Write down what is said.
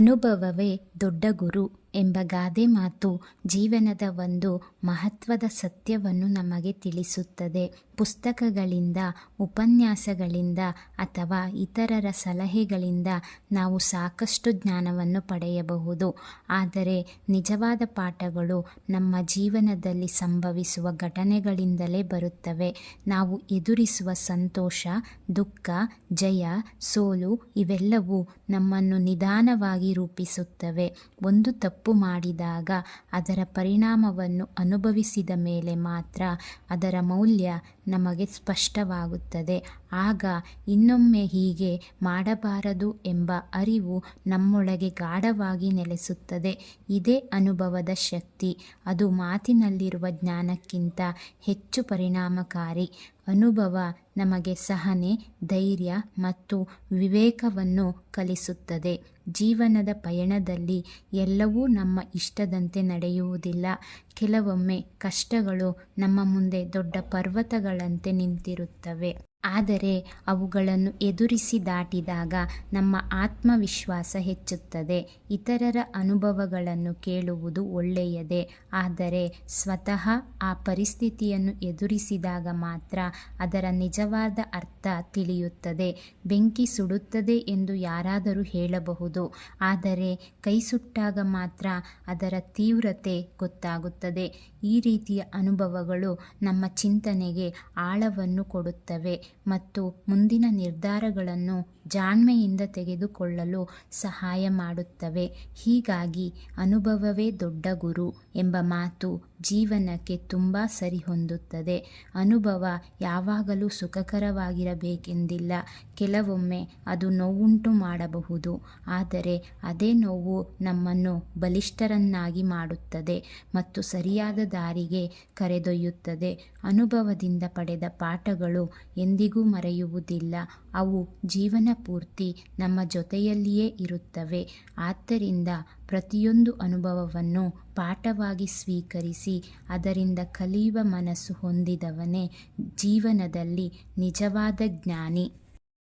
ಅನುಭವವೇ ದೊಡ್ಡ ಗುರು ಎಂಬ ಗಾದೆ ಮಾತು ಜೀವನದ ಒಂದು ಮಹತ್ವದ ಸತ್ಯವನ್ನು ನಮಗೆ ತಿಳಿಸುತ್ತದೆ. ಪುಸ್ತಕಗಳಿಂದ, ಉಪನ್ಯಾಸಗಳಿಂದ ಅಥವಾ ಇತರರ ಸಲಹೆಗಳಿಂದ ನಾವು ಸಾಕಷ್ಟು ಜ್ಞಾನವನ್ನು ಪಡೆಯಬಹುದು. ಆದರೆ ನಿಜವಾದ ಪಾಠಗಳು ನಮ್ಮ ಜೀವನದಲ್ಲಿ ಸಂಭವಿಸುವ ಘಟನೆಗಳಿಂದಲೇ ಬರುತ್ತವೆ. ನಾವು ಎದುರಿಸುವ ಸಂತೋಷ, ದುಃಖ, ಜಯ, ಸೋಲು ಇವೆಲ್ಲವೂ ನಮ್ಮನ್ನು ನಿಧಾನವಾಗಿ ರೂಪಿಸುತ್ತವೆ. ಒಂದು ತಪ್ಪು ಮಾಡಿದಾಗ ಅದರ ಪರಿಣಾಮವನ್ನು ಅನುಭವಿಸಿದ ಮೇಲೆ ಮಾತ್ರ ಅದರ ಮೌಲ್ಯ ನಮಗೆ ಸ್ಪಷ್ಟವಾಗುತ್ತದೆ. ಆಗ ಇನ್ನೊಮ್ಮೆ ಹೀಗೆ ಮಾಡಬಾರದು ಎಂಬ ಅರಿವು ನಮ್ಮೊಳಗೆ ಗಾಢವಾಗಿ ನೆಲೆಸುತ್ತದೆ. ಇದೇ ಅನುಭವದ ಶಕ್ತಿ. ಅದು ಮಾತಿನಲ್ಲಿರುವ ಜ್ಞಾನಕ್ಕಿಂತ ಹೆಚ್ಚು ಪರಿಣಾಮಕಾರಿ. ಅನುಭವ ನಮಗೆ ಸಹನೆ, ಧೈರ್ಯ ಮತ್ತು ವಿವೇಕವನ್ನು ಕಲಿಸುತ್ತದೆ. ಜೀವನದ ಪಯಣದಲ್ಲಿ ಎಲ್ಲವೂ ನಮ್ಮ ಇಷ್ಟದಂತೆ ನಡೆಯುವುದಿಲ್ಲ. ಕೆಲವೊಮ್ಮೆ ಕಷ್ಟಗಳು ನಮ್ಮ ಮುಂದೆ ದೊಡ್ಡ ಪರ್ವತಗಳಂತೆ ನಿಂತಿರುತ್ತವೆ. ಆದರೆ ಅವುಗಳನ್ನು ಎದುರಿಸಿ ದಾಟಿದಾಗ ನಮ್ಮ ಆತ್ಮವಿಶ್ವಾಸ ಹೆಚ್ಚುತ್ತದೆ. ಇತರರ ಅನುಭವಗಳನ್ನು ಕೇಳುವುದು ಒಳ್ಳೆಯದೇ, ಆದರೆ ಸ್ವತಃ ಆ ಪರಿಸ್ಥಿತಿಯನ್ನು ಎದುರಿಸಿದಾಗ ಮಾತ್ರ ಅದರ ನಿಜವಾದ ಅರ್ಥ ತಿಳಿಯುತ್ತದೆ. ಬೆಂಕಿ ಸುಡುತ್ತದೆ ಎಂದು ಯಾರಾದರೂ ಹೇಳಬಹುದು, ಆದರೆ ಕೈ ಸುಟ್ಟಾಗ ಮಾತ್ರ ಅದರ ತೀವ್ರತೆ ಗೊತ್ತಾಗುತ್ತದೆ. ಈ ರೀತಿಯ ಅನುಭವಗಳು ನಮ್ಮ ಚಿಂತನೆಗೆ ಆಳವನ್ನು ಕೊಡುತ್ತವೆ ಮತ್ತು ಮುಂದಿನ ನಿರ್ಧಾರಗಳನ್ನು ಜಾಣ್ಮೆಯಿಂದ ತೆಗೆದುಕೊಳ್ಳಲು ಸಹಾಯ ಮಾಡುತ್ತವೆ. ಹೀಗಾಗಿ ಅನುಭವವೇ ದೊಡ್ಡ ಗುರು ಎಂಬ ಮಾತು ಜೀವನಕ್ಕೆ ತುಂಬ ಸರಿಹೊಂದುತ್ತದೆ. ಅನುಭವ ಯಾವಾಗಲೂ ಸುಖಕರವಾಗಿರಬೇಕೆಂದಿಲ್ಲ. ಕೆಲವೊಮ್ಮೆ ಅದು ನೋವುಂಟು ಮಾಡಬಹುದು, ಆದರೆ ಅದೇ ನೋವು ನಮ್ಮನ್ನು ಬಲಿಷ್ಠರನ್ನಾಗಿ ಮಾಡುತ್ತದೆ ಮತ್ತು ಸರಿಯಾದ ದಾರಿಗೆ ಕರೆದೊಯ್ಯುತ್ತದೆ. ಅನುಭವದಿಂದ ಪಡೆದ ಪಾಠಗಳು ಎಂದಿಗೂ ಮರೆಯುವುದಿಲ್ಲ. ಅವು ಜೀವನ ಪೂರ್ತಿ ನಮ್ಮ ಜೊತೆಯಲ್ಲಿಯೇ ಇರುತ್ತವೆ. ಆದ್ದರಿಂದ ಪ್ರತಿಯೊಂದು ಅನುಭವವನ್ನು ಪಾಠವಾಗಿ ಸ್ವೀಕರಿಸಿ ಅದರಿಂದ ಕಲಿಯುವ ಮನಸ್ಸು ಹೊಂದಿದವನೇ ಜೀವನದಲ್ಲಿ ನಿಜವಾದ ಜ್ಞಾನಿ.